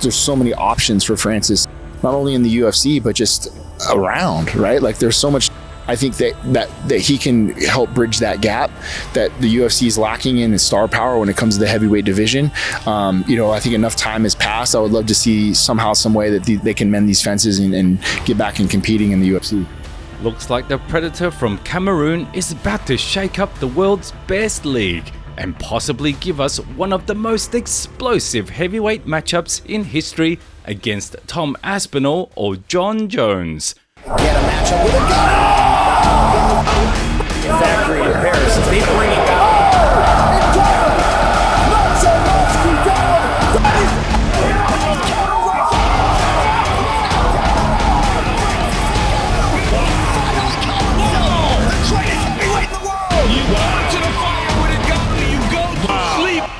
there's so many options for Francis, not only in the UFC, but just around, right? Like there's so much, I think that he can help bridge that gap that the UFC is lacking in star power when it comes to the heavyweight division. I think enough time has passed. I would love to see somehow, some way that they can mend these fences and get back in competing in the UFC. Looks like the Predator from Cameroon is about to shake up the world's best league and possibly give us one of the most explosive heavyweight matchups in history against Tom Aspinall or John Jones. Get a matchup with a gun! Factory repairs. They bring it down.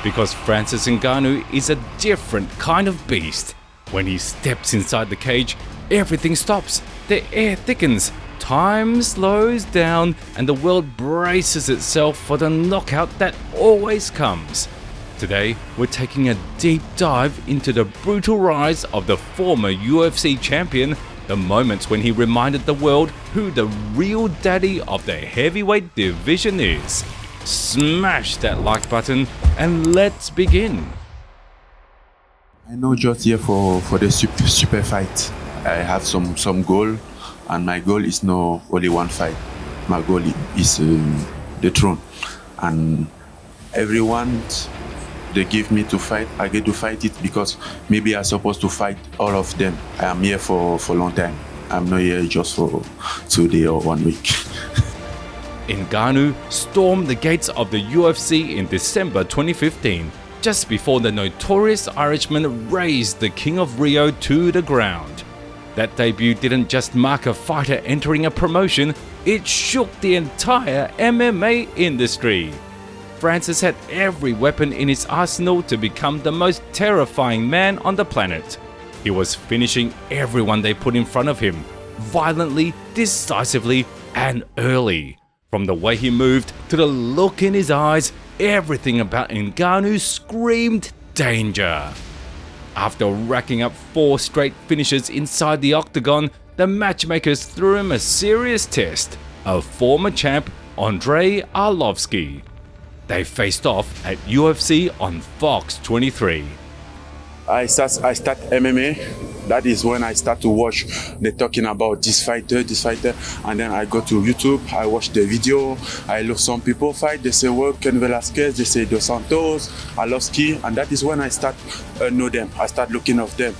Because Francis Ngannou is a different kind of beast. When he steps inside the cage, everything stops, the air thickens, time slows down, and the world braces itself for the knockout that always comes. Today, we're taking a deep dive into the brutal rise of the former UFC champion, the moments when he reminded the world who the real daddy of the heavyweight division is. Smash that like button and let's begin. I'm not just here for the super fight. I have some goal, and my goal is not only one fight. My goal is the throne, and everyone they give me to fight, I get to fight it because maybe I'm supposed to fight all of them. I am here for a long time. I'm not here just for 2 days or 1 week. Ngannou stormed the gates of the UFC in December 2015, just before the notorious Irishman razed the King of Rio to the ground. That debut didn't just mark a fighter entering a promotion, it shook the entire MMA industry. Francis had every weapon in his arsenal to become the most terrifying man on the planet. He was finishing everyone they put in front of him, violently, decisively, and early. From the way he moved to the look in his eyes, everything about Ngannou screamed danger. After racking up 4 straight finishes inside the octagon, the matchmakers threw him a serious test, a former champ, Andrei Arlovski. They faced off at UFC on Fox 23. I start MMA. That is when I start to watch. They're talking about this fighter, and then I go to YouTube. I watch the video. I look some people fight. They say, well, Ken Velasquez. They say Dos Santos, Arlovski, and that is when I start know them. I start looking of them.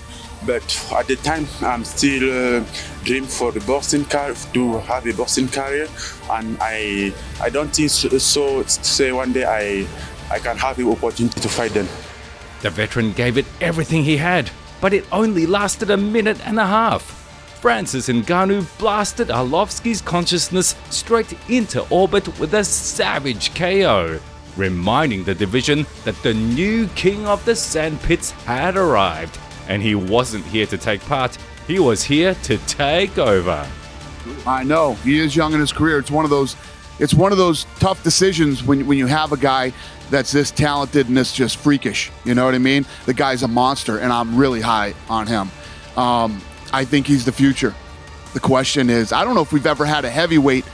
But at the time, I'm still dream for the boxing career, to have a boxing career, and I don't think so. Say one day I can have the opportunity to fight them. The veteran gave it everything he had, but it only lasted a minute and a half. Francis Ngannou blasted Arlovski's consciousness straight into orbit with a savage KO, reminding the division that the new king of the sandpits had arrived, and he wasn't here to take part, he was here to take over. I know, he is young in his career. It's one of those tough decisions when you have a guy that's this talented and this just freakish. You know what I mean? The guy's a monster, and I'm really high on him. I think he's the future. The question is, I don't know if we've ever had a heavyweight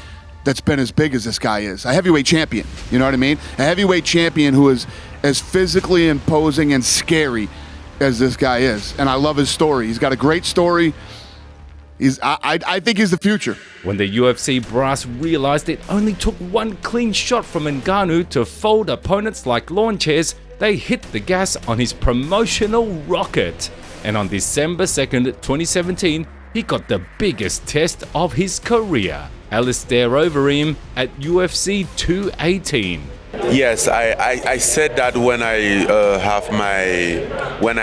that's been as big as this guy is. A heavyweight champion, you know what I mean? A heavyweight champion who is as physically imposing and scary as this guy is. And I love his story. He's got a great story. I think he's the future. When the UFC brass realized it only took one clean shot from Ngannou to fold opponents like lawn chairs, they hit the gas on his promotional rocket. And on December 2nd, 2017, he got the biggest test of his career, Alistair Overeem at UFC 218. Yes, I said that when I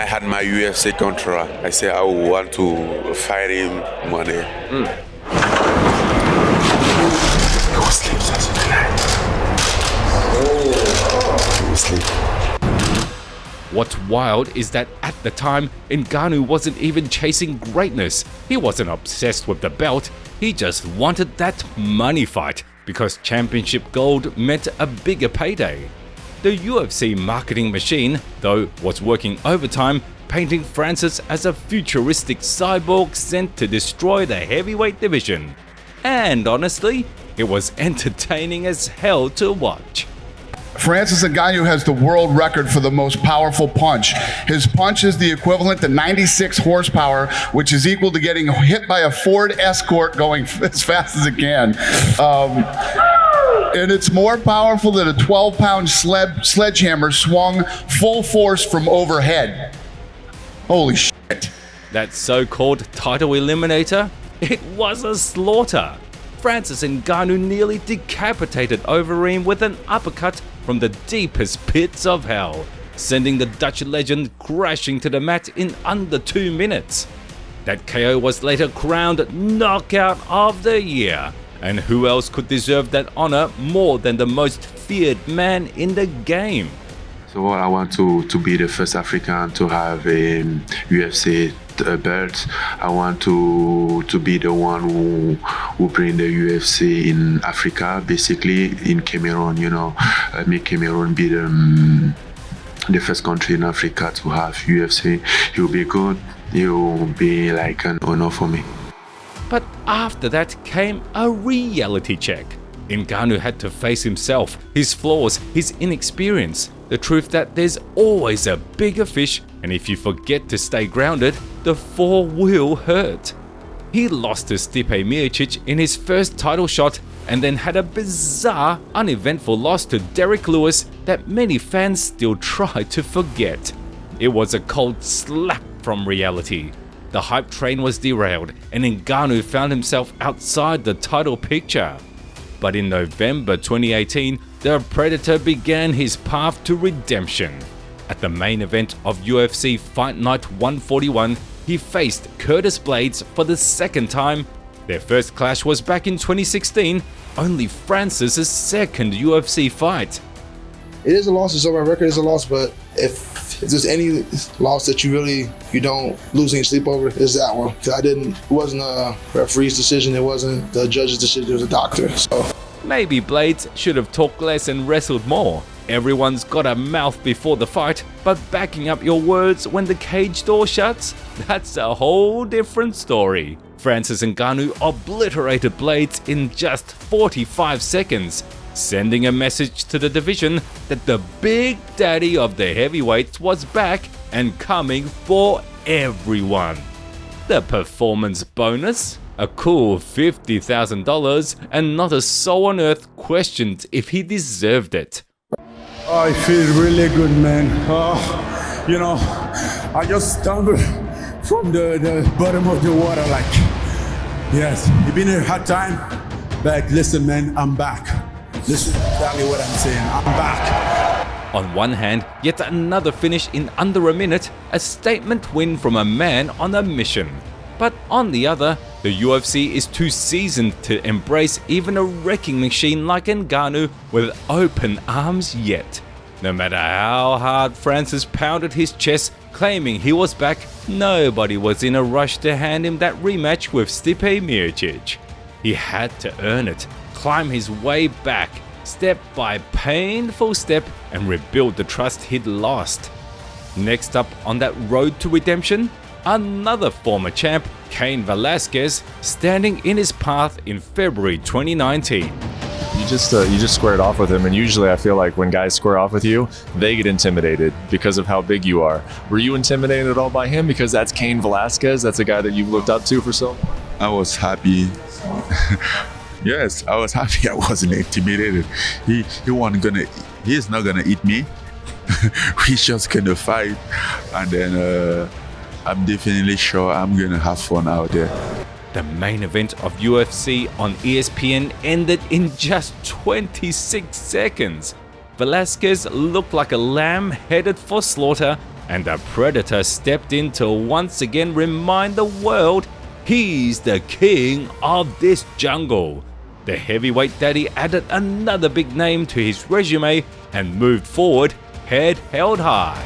had my UFC contract. I said I would want to fight him one day. He will sleep tonight. He will sleep. What's wild is that at the time, Ngannou wasn't even chasing greatness. He wasn't obsessed with the belt. He just wanted that money fight, because championship gold meant a bigger payday. The UFC marketing machine, though, was working overtime, painting Francis as a futuristic cyborg sent to destroy the heavyweight division. And honestly, it was entertaining as hell to watch. Francis Ngannou has the world record for the most powerful punch. His punch is the equivalent to 96 horsepower, which is equal to getting hit by a Ford Escort going as fast as it can. And it's more powerful than a 12-pound sledgehammer swung full force from overhead. Holy shit. That so-called title eliminator? It was a slaughter. Francis Ngannou nearly decapitated Overeem with an uppercut from the deepest pits of hell, sending the Dutch legend crashing to the mat in under 2 minutes. That KO was later crowned Knockout of the Year, and who else could deserve that honor more than the most feared man in the game? So I want to be the first African to have a UFC belt. I want to be the one who bring the UFC in Africa, basically in Cameroon, make Cameroon be the first country in Africa to have UFC. It will be good. It will be like an honor for me. But after that came a reality check. Ngannou had to face himself, his flaws, his inexperience, the truth that there's always a bigger fish, and if you forget to stay grounded, the fall will hurt. He lost to Stipe Miocic in his first title shot and then had a bizarre, uneventful loss to Derek Lewis that many fans still try to forget. It was a cold slap from reality. The hype train was derailed and Ngannou found himself outside the title picture. But in November 2018, the Predator began his path to redemption. At the main event of UFC Fight Night 141, he faced Curtis Blades for the second time. Their first clash was back in 2016, only Francis' second UFC fight. It is a loss, it's on my record, it's a loss, but if there's any loss that you don't lose any sleep over, it's that one. It wasn't a referee's decision, it wasn't the judge's decision, it was a doctor, so. Maybe Blades should have talked less and wrestled more. Everyone's got a mouth before the fight, but backing up your words when the cage door shuts? That's a whole different story. Francis Ngannou obliterated Blades in just 45 seconds, sending a message to the division that the big daddy of the heavyweights was back and coming for everyone. The performance bonus? A cool $50,000, and not a soul on earth questioned if he deserved it. I feel really good, man. I just stumbled from the bottom of the water yes, it's been a hard time, but listen, man, I'm back. Listen exactly what I'm saying, I'm back. On one hand, yet another finish in under a minute, a statement win from a man on a mission. But on the other, the UFC is too seasoned to embrace even a wrecking machine like Ngannou with open arms yet. No matter how hard Francis pounded his chest claiming he was back, nobody was in a rush to hand him that rematch with Stipe Miocic. He had to earn it, climb his way back, step by painful step, and rebuild the trust he'd lost. Next up on that road to redemption, another former champ, Cain Velasquez, standing in his path in February 2019. You just squared off with him, and usually I feel like when guys square off with you, they get intimidated because of how big you are. Were you intimidated at all by him? Because that's Cain Velasquez, that's a guy that you've looked up to for so long. I was happy. Yes, I was happy. I wasn't intimidated. He's not gonna eat me. He's just gonna fight, and then I'm definitely sure I'm gonna have fun out there. The main event of UFC on ESPN ended in just 26 seconds. Velasquez looked like a lamb headed for slaughter, and the Predator stepped in to once again remind the world he's the king of this jungle. The heavyweight daddy added another big name to his resume and moved forward, head held high.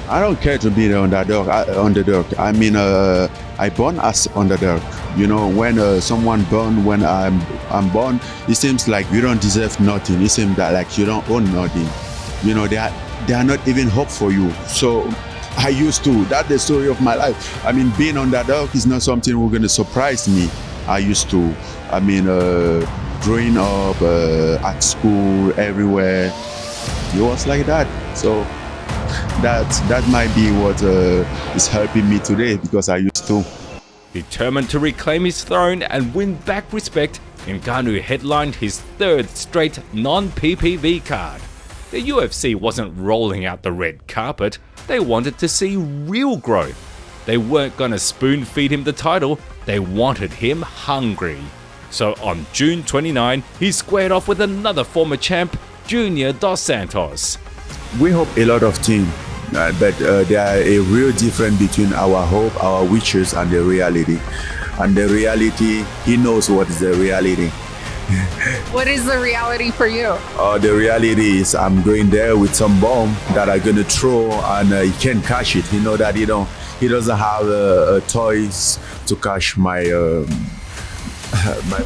I don't care to be the underdog. I mean, I born as underdog. You know, when someone born, when I'm born, it seems like you don't deserve nothing. It seems that like you don't own nothing. You know, they are not even hope for you. So I used to. That's the story of my life. I mean, being underdog is not something who's going to surprise me. I used to. I mean, growing up at school, everywhere, it was like that. So that might be what is helping me today, because I used to. Determined to reclaim his throne and win back respect, Ngannou headlined his third straight non-PPV card. The UFC wasn't rolling out the red carpet, they wanted to see real growth. They weren't gonna spoon feed him the title, they wanted him hungry. So on June 29, he squared off with another former champ, Junior Dos Santos. We hope a lot of things, but there are a real difference between our hope, our wishes, and the reality. And the reality, he knows what is the reality. What is the reality for you? The reality is I'm going there with some bomb that I'm gonna throw, and he can't catch it. He know that he doesn't have toys to catch my my.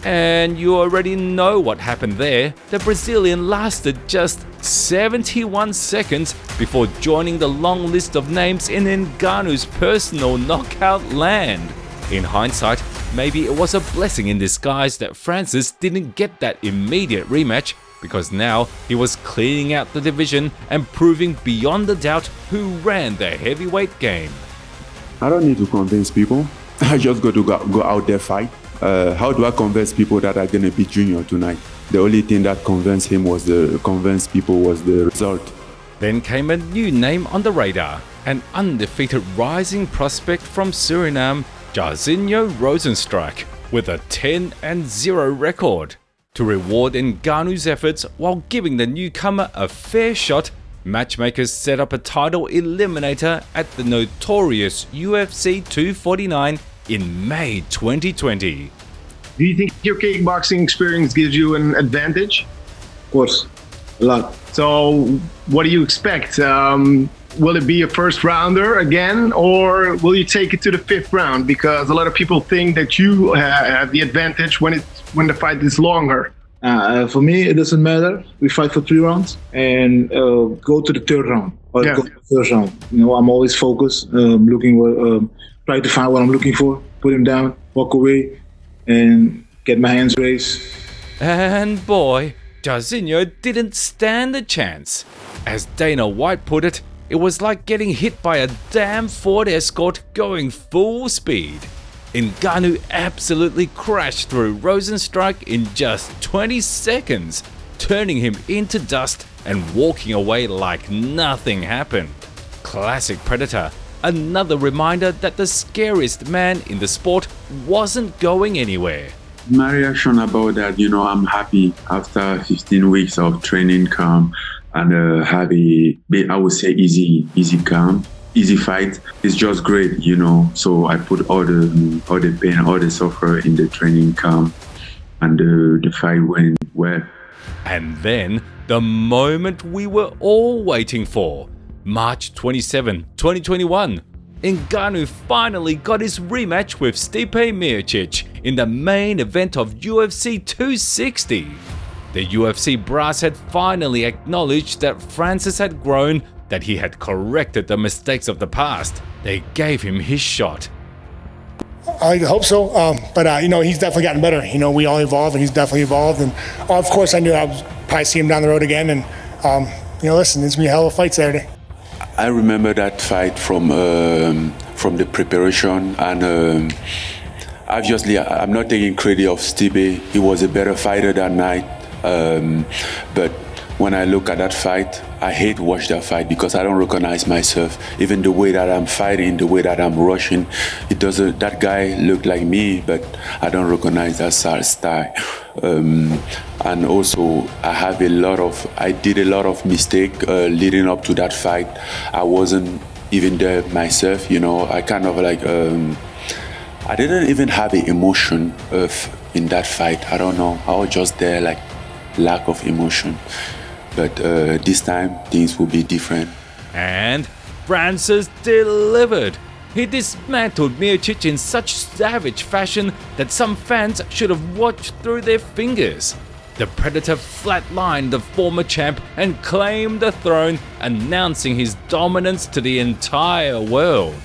And you already know what happened there. The Brazilian lasted just 71 seconds before joining the long list of names in Ngannou's personal knockout land. In hindsight, maybe it was a blessing in disguise that Francis didn't get that immediate rematch, because now he was cleaning out the division and proving beyond a doubt who ran the heavyweight game. I don't need to convince people. I just got to go out there, fight. How do I convince people that are gonna beat Junior tonight? The only thing that convinced people was the result. Then came a new name on the radar, an undefeated rising prospect from Suriname, Jairzinho Rozenstruik, with a 10-0 record. To reward Ngannou's efforts while giving the newcomer a fair shot, matchmakers set up a title eliminator at the notorious UFC 249 in May 2020. Do you think your kickboxing experience gives you an advantage? Of course, a lot. So what do you expect? Will it be a first rounder again, or will you take it to the fifth round? Because a lot of people think that you have the advantage when the fight is longer. For me, it doesn't matter. We fight for 3 rounds and go to the third round or go to the first round. You know, I'm always focused, try to find what I'm looking for, put him down, walk away, and get my hands raised. And boy, Jairzinho didn't stand a chance. As Dana White put it, it was like getting hit by a damn Ford Escort going full speed. Ngannou absolutely crashed through Rozenstruik in just 20 seconds, turning him into dust and walking away like nothing happened. Classic Predator, another reminder that the scariest man in the sport wasn't going anywhere. My reaction about that, I'm happy after 15 weeks of training camp and have I would say easy camp, easy fight. It's just great, So I put all the pain, all the suffer in the training camp, and the fight went well. And then the moment we were all waiting for, March 27, 2021. Ngannou finally got his rematch with Stipe Miocic in the main event of UFC 260. The UFC brass had finally acknowledged that Francis had grown, that he had corrected the mistakes of the past. They gave him his shot. I hope so, but he's definitely gotten better. We all evolve, and he's definitely evolved. And of course, I knew I would probably see him down the road again. And listen, it's gonna be a hell of a fight Saturday. I remember that fight from the preparation, and obviously I'm not taking credit of Stipe. He was a better fighter that night, but when I look at that fight, I hate watch that fight because I don't recognize myself. Even the way that I'm fighting, the way that I'm rushing, that guy looked like me, but I don't recognize that style. And also I did a lot of mistake leading up to that fight. I wasn't even there myself, I kind of I didn't even have an emotion in that fight. I don't know, I was just there like lack of emotion. But this time, things will be different. And Francis delivered. He dismantled Miocic in such savage fashion that some fans should have watched through their fingers. the Predator flatlined the former champ and claimed the throne, announcing his dominance to the entire world.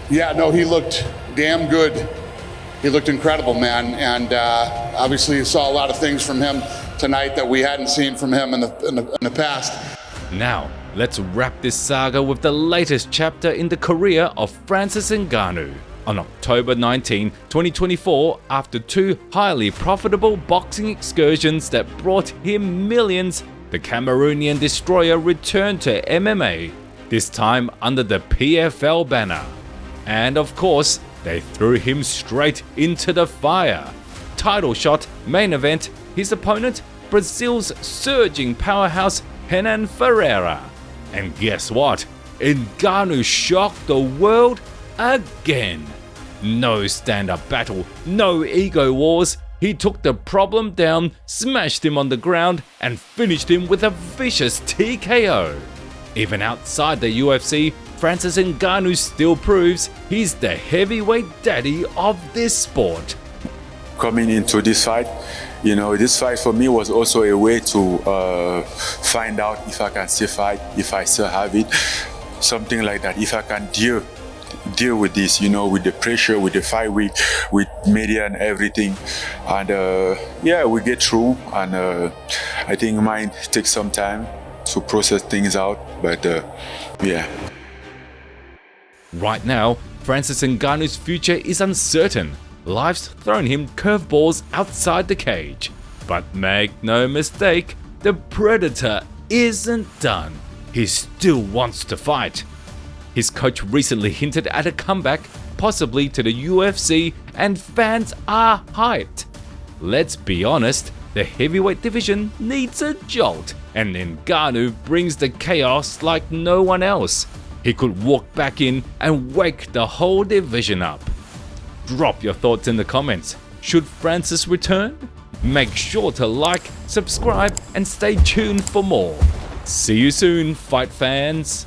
Yeah, no, he looked damn good. He looked incredible, man. And obviously you saw a lot of things from him tonight that we hadn't seen from him in the past. Now, let's wrap this saga with the latest chapter in the career of Francis Ngannou. On October 19, 2024, after 2 highly profitable boxing excursions that brought him millions, the Cameroonian destroyer returned to MMA, this time under the PFL banner. And of course, they threw him straight into the fire. Title shot, main event, his opponent, Brazil's surging powerhouse Renan Ferreira. And guess what? Ngannou shocked the world again. No stand-up battle, no ego wars. He took the problem down, smashed him on the ground, and finished him with a vicious TKO. Even outside the UFC, Francis Ngannou still proves he's the heavyweight daddy of this sport. Coming into this fight, this fight for me was also a way to find out if I can still fight, if I still have it, something like that. If I can deal with this, with the pressure, with the fight week, with media and everything. And we get through. And I think mine takes some time to process things out. But yeah. Right now, Francis Ngannou's future is uncertain. Life's thrown him curveballs outside the cage. But make no mistake, the Predator isn't done. He still wants to fight. His coach recently hinted at a comeback, possibly to the UFC, and fans are hyped. Let's be honest, the heavyweight division needs a jolt, and Ngannou brings the chaos like no one else. He could walk back in and wake the whole division up. Drop your thoughts in the comments. Should Francis return? Make sure to like, subscribe, and stay tuned for more. See you soon, fight fans.